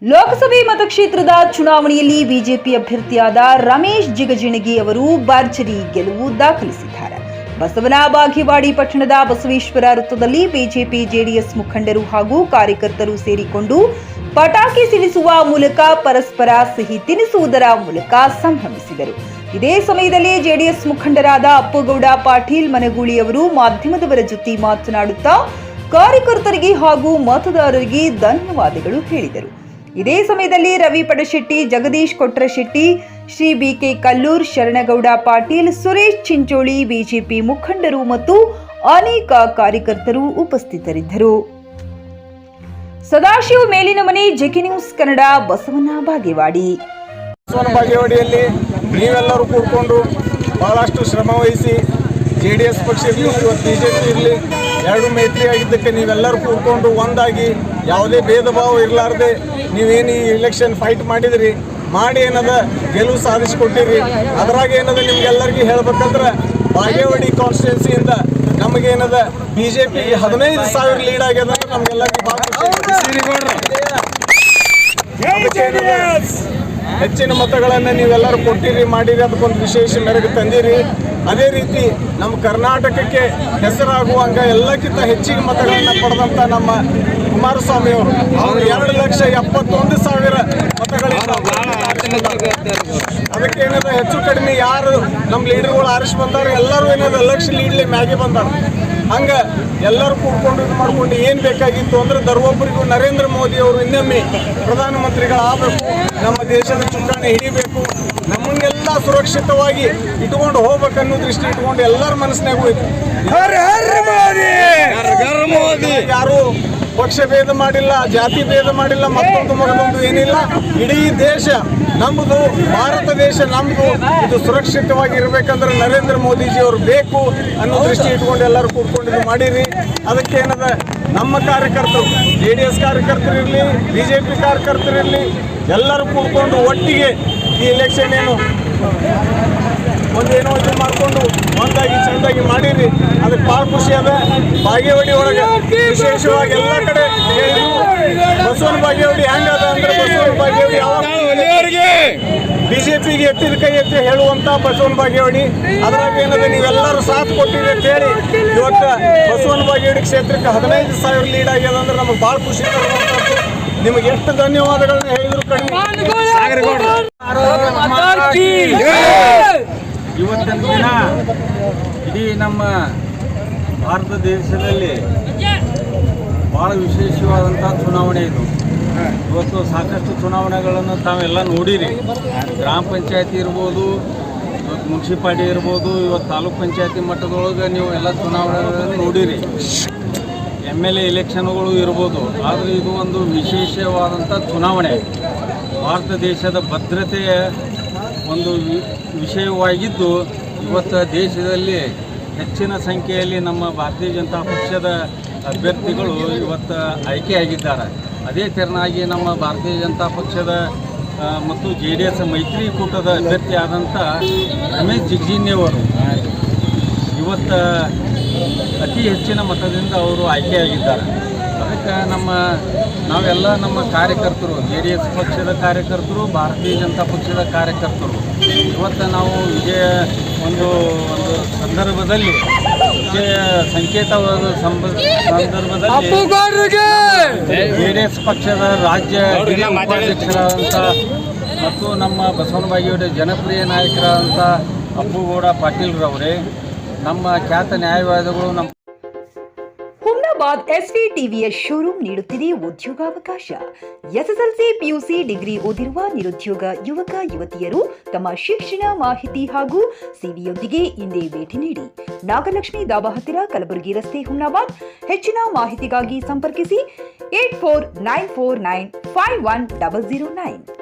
ಲೋಕಸಭೆ ಮತಕ್ಷೇತ್ರದ ಚುನಾವಣೆಯಲ್ಲಿ ಬಿಜೆಪಿ ಅಭ್ಯರ್ಥಿಯಾದ ರಮೇಶ್ ಜಿಗಜಿಣಗಿ ಅವರು ಭರ್ಜರಿ ಗೆಲುವು ದಾಖಲಿಸಿದ್ದಾರೆ. ಬಸವನ ಬಾಗೇವಾಡಿ ಪಟ್ಟಣದ ಬಸವೇಶ್ವರ ವೃತ್ತದಲ್ಲಿ ಬಿಜೆಪಿ ಜೆಡಿಎಸ್ ಮುಖಂಡರು ಹಾಗೂ ಕಾರ್ಯಕರ್ತರು ಸೇರಿಕೊಂಡು ಪಟಾಕಿ ಸಿಡಿಸುವ ಮೂಲಕ ಪರಸ್ಪರ ಸಿಹಿ ತಿನ್ನಿಸುವುದರ ಮೂಲಕ ಸಂಭ್ರಮಿಸಿದರು. ಇದೇ ಸಮಯದಲ್ಲಿ ಜೆಡಿಎಸ್ ಮುಖಂಡರಾದ ಅಪ್ಪುಗೌಡ ಪಾಟೀಲ್ ಮನಗೂಳಿ ಅವರು ಮಾಧ್ಯಮದವರ ಜೊತೆ ಮಾತನಾಡುತ್ತಾ ಕಾರ್ಯಕರ್ತರಿಗೆ ಹಾಗೂ ಮತದಾರರಿಗೆ ಧನ್ಯವಾದಗಳು ಹೇಳಿದರು. ಇದೇ ಸಮಯದಲ್ಲಿ ರವಿ ಪಡಶೆಟ್ಟಿ, ಜಗದೀಶ್ ಕೊಟ್ರಶೆಟ್ಟಿ, ಶ್ರೀ ಬಿಕೆ ಕಲ್ಲೂರ್, ಶರಣಗೌಡ ಪಾಟೀಲ್, ಸುರೇಶ್ ಚಿಂಚೋಳಿ, ಬಿಜೆಪಿ ಮುಖಂಡರು ಮತ್ತು ಅನೇಕ ಕಾರ್ಯಕರ್ತರು ಉಪಸ್ಥಿತರಿದ್ದರು. ಸದಾಶಿವ ಮೇಲಿನ ಮನೆ, ಜೆಕೆ ನ್ಯೂಸ್ ಕನ್ನಡ, ಬಸವನ ಬಾಗೇವಾಡಿ. ಬಾಗೇವಾಡಿಯಲ್ಲಿ ನೀವೆಲ್ಲರೂ ಕೂಡಿಕೊಂಡು ಬಹಳಷ್ಟು ಶ್ರಮ ವಹಿಸಿ ಜೆಡಿಎಸ್ ಪಕ್ಷ ಇರಲಿ, ಇವತ್ತು ಬಿಜೆಪಿ ಇರಲಿ, ಎರಡು ಮೈತ್ರಿ ಆಗಿದ್ದಕ್ಕೆ ನೀವೆಲ್ಲರೂ ಕೂಡಿಕೊಂಡು ಒಂದಾಗಿ ಯಾವುದೇ ಭೇದ ಭಾವ ಇರಲಾರ್ದೆ ನೀವೇನು ಈ ಇಲೆಕ್ಷನ್ ಫೈಟ್ ಮಾಡಿ ಏನದ ಗೆಲುವು ಸಾಧಿಸಿಕೊಟ್ಟಿರಿ. ಅದ್ರಾಗ ಏನದ ನಿಮ್ಗೆಲ್ಲರಿಗೂ ಹೇಳ್ಬೇಕಂದ್ರೆ ಬಾಗೇವಾಡಿ ಕಾನ್ಸ್ಟಿಟ್ಯೂನ್ಸಿಯಿಂದ ನಮಗೇನದ ಬಿಜೆಪಿ 15,000 ಲೀಡ್ ಆಗ್ಯದ. ನಮ್ಗೆಲ್ಲರಿಗೂ ಹೆಚ್ಚಿನ ಮತಗಳನ್ನು ನೀವೆಲ್ಲರೂ ಕೊಟ್ಟಿರಿ, ಮಾಡಿರಿ, ಅದಕ್ಕೊಂದು ವಿಶೇಷ ಮೆರುಗು ತಂದಿರಿ. ಅದೇ ರೀತಿ ನಮ್ಮ ಕರ್ನಾಟಕಕ್ಕೆ ಹೆಸರಾಗುವಂಗ ಎಲ್ಲಕ್ಕಿಂತ ಹೆಚ್ಚಿಗೆ ಮತಗಳನ್ನು ಪಡೆದಂಥ ನಮ್ಮ ಕುಮಾರಸ್ವಾಮಿ ಅವರು 2,71,000 ಮತಗಳಿಂದ ಅದಕ್ಕೆ ಏನದ ಹೆಚ್ಚು ಕಡಿಮೆ ಯಾರು ನಮ್ಮ ಲೀಡರ್ಗಳು ಆರಿಸಿ ಬಂದಾರೆ ಎಲ್ಲರೂ ಏನದ ಎಲೆಕ್ಷನ್ ಲೀಡ್ಲಿ ಮ್ಯಾಗೆ ಬಂದಾರ. ಹಂಗೆ ಎಲ್ಲರೂ ಕೂಡ್ಕೊಂಡು ಇದು ಮಾಡ್ಕೊಂಡು ಏನು ಬೇಕಾಗಿತ್ತು ಅಂದ್ರೆ ದರ್ವೊಬ್ಬರಿಗೂ ನರೇಂದ್ರ ಮೋದಿ ಅವರು ಇನ್ನೊಮ್ಮೆ ಪ್ರಧಾನಮಂತ್ರಿಗಳಾಗಬೇಕು, ನಮ್ಮ ದೇಶದ ಚುಕ್ಕಾಣಿ ಹಿಡಿಬೇಕು, ನಮ್ಮನ್ನೆಲ್ಲ ಸುರಕ್ಷಿತವಾಗಿ ಇಟ್ಕೊಂಡು ಹೋಗ್ಬೇಕನ್ನೋ ದೃಷ್ಟಿ ಇಟ್ಕೊಂಡು ಎಲ್ಲರ ಮನಸ್ಸಿನಾಗೂ ಇತ್ತು. ಯಾರು ಪಕ್ಷ ಭೇದ ಮಾಡಿಲ್ಲ, ಜಾತಿ ಭೇದ ಮಾಡಿಲ್ಲ, ಮತ್ತೊಂದು ಏನಿಲ್ಲ. ಇಡೀ ದೇಶ ನಮ್ಮದು, ಭಾರತ ದೇಶ ನಮ್ಮದು, ಇದು ಸುರಕ್ಷಿತವಾಗಿ ಇರಬೇಕಂದ್ರೆ ನರೇಂದ್ರ ಮೋದಿಜಿಯವರು ಬೇಕು ಅನ್ನೋ ದೃಷ್ಟಿ ಇಟ್ಕೊಂಡು ಎಲ್ಲರೂ ಕೂತ್ಕೊಂಡು ಮಾಡಿರಿ. ಅದಕ್ಕೆ ಏನದ ನಮ್ಮ ಕಾರ್ಯಕರ್ತರು, JDS ಕಾರ್ಯಕರ್ತರಿರಲಿ, BJP ಕಾರ್ಯಕರ್ತರಿರಲಿ, ಎಲ್ಲರೂ ಕೂತ್ಕೊಂಡು ಒಟ್ಟಿಗೆ ಈ ಎಲೆಕ್ಷನ್ ಒಂದೇನೋ ಇದು ಮಾಡಿಕೊಂಡು ಒಂದಾಗಿ ಚೆಂದಾಗಿ ಮಾಡಿರಿ. ಅದಕ್ಕೆ ಭಾಳ ಖುಷಿ ಅದ. ಬಾಗೇವಾಡಿ ಒಳಗೆ ವಿಶೇಷವಾಗಿ ಎಲ್ಲ ಕಡೆ ಬಸವನ ಬಾಗೇವಾಡಿ ಹೆಂಗದ ಅಂದ್ರೆ ಬಸವನ ಬಾಗೇವಾಡಿ ಯಾವಾಗ ಬಿಜೆಪಿಗೆ ಎತ್ತಿದ ಕೈ ಎತ್ತಿ ಹೇಳುವಂತ ಬಸವನ ಬಾಗೇವಾಡಿ. ಅದ್ರಾಗ ಏನದ ನೀವೆಲ್ಲರೂ ಸಾಥ್ ಕೊಟ್ಟಿರಿ ಅಂತ ಹೇಳಿ ಇವತ್ತು ಬಸವನ ಬಾಗೇವಾಡಿ ಕ್ಷೇತ್ರಕ್ಕೆ 15,000 ಲೀಡ್ ಆಗ್ಯದ ಅಂದ್ರೆ ನಮಗೆ ಭಾಳ ಖುಷಿ ತರುವಂಥದ್ದು. ನಿಮಗೆ ಎಷ್ಟು ಧನ್ಯವಾದಗಳನ್ನ ಹೇಳಿದ್ರು ಕಡಿಮೆ. ಇವತ್ತಿನ ದಿನ ಇಡೀ ನಮ್ಮ ಭಾರತ ದೇಶದಲ್ಲಿ ಭಾಳ ವಿಶೇಷವಾದಂಥ ಚುನಾವಣೆ ಇದು. ಇವತ್ತು ಸಾಕಷ್ಟು ಚುನಾವಣೆಗಳನ್ನು ತಾವೆಲ್ಲ ನೋಡಿರಿ. ಗ್ರಾಮ ಪಂಚಾಯತಿ ಇರ್ಬೋದು, ಇವತ್ತು ಮುನ್ಸಿಪಾಲ್ಟಿ ಇರ್ಬೋದು, ಇವತ್ತು ತಾಲೂಕ್ ಪಂಚಾಯತಿ ಮಟ್ಟದೊಳಗೆ ನೀವು ಎಲ್ಲ ಚುನಾವಣೆಗಳನ್ನು ನೋಡಿರಿ. MLA ಎಲೆಕ್ಷನ್ಗಳು ಇರ್ಬೋದು. ಆದರೆ ಇದು ಒಂದು ವಿಶೇಷವಾದಂಥ ಚುನಾವಣೆ. ಭಾರತ ದೇಶದ ಭದ್ರತೆಯ ಒಂದು ವಿಷಯವಾಗಿದ್ದು ಇವತ್ತು ದೇಶದಲ್ಲಿ ಹೆಚ್ಚಿನ ಸಂಖ್ಯೆಯಲ್ಲಿ ನಮ್ಮ ಭಾರತೀಯ ಜನತಾ ಪಕ್ಷದ ಅಭ್ಯರ್ಥಿಗಳು ಇವತ್ತು ಆಯ್ಕೆಯಾಗಿದ್ದಾರೆ. ಅದೇ ತೆರನಾಗಿ ನಮ್ಮ ಭಾರತೀಯ ಜನತಾ ಪಕ್ಷದ ಮತ್ತು JDS ಮೈತ್ರಿಕೂಟದ ಅಭ್ಯರ್ಥಿ ಆದಂಥ ರಮೇಶ್ ಜಿಗಜಿಣಗಿ ಅವರು ಇವತ್ತು ಅತಿ ಹೆಚ್ಚಿನ ಮತದಿಂದ ಅವರು ಆಯ್ಕೆಯಾಗಿದ್ದಾರೆ. ಅದಕ್ಕೆ ನಾವೆಲ್ಲ ನಮ್ಮ ಕಾರ್ಯಕರ್ತರು, JDS ಪಕ್ಷದ ಕಾರ್ಯಕರ್ತರು, ಭಾರತೀಯ ಜನತಾ ಪಕ್ಷದ ಕಾರ್ಯಕರ್ತರು ಇವತ್ತು ನಾವು ಒಂದು ಸಂದರ್ಭದಲ್ಲಿ ವಿಜಯ ಸಂಕೇತವಾದ ಸಂದರ್ಭದಲ್ಲಿ JDS ಪಕ್ಷದ ರಾಜ್ಯ ಉಪಾಧ್ಯಕ್ಷರಾದಂಥ ಮತ್ತು ನಮ್ಮ ಬಸವನ ಬಾಗೇವಾಡಿ ಜನಪ್ರಿಯ ನಾಯಕರಾದಂಥ ಅಪ್ಪುಗೌಡ ಪಾಟೀಲ್ರವರೇ, ನಮ್ಮ ಖ್ಯಾತ ನ್ಯಾಯವಾದಿಗಳು, ನಮ್ಮ ಹುಮ್ನಾಬಾದ್ SVTVಯ ಶೋರೂಮ್ ನೀಡುತ್ತಿದೆ ಉದ್ಯೋಗಾವಕಾಶ. SSLC, PUC ಡಿಗ್ರಿ ಓದಿರುವ ನಿರುದ್ಯೋಗ ಯುವಕ ಯುವತಿಯರು ತಮ್ಮ ಶಿಕ್ಷಣ ಮಾಹಿತಿ ಹಾಗೂ ಸಿವಿಯೊಂದಿಗೆ ಇಂದೇ ಭೇಟಿ ನೀಡಿ. ನಾಗಲಕ್ಷ್ಮಿ ದಾಬಾ ಹತ್ತಿರ, ಕಲಬುರಗಿ ರಸ್ತೆ, ಹುಮ್ನಾಬಾದ್. ಹೆಚ್ಚಿನ ಮಾಹಿತಿಗಾಗಿ ಸಂಪರ್ಕಿಸಿ 8494951009.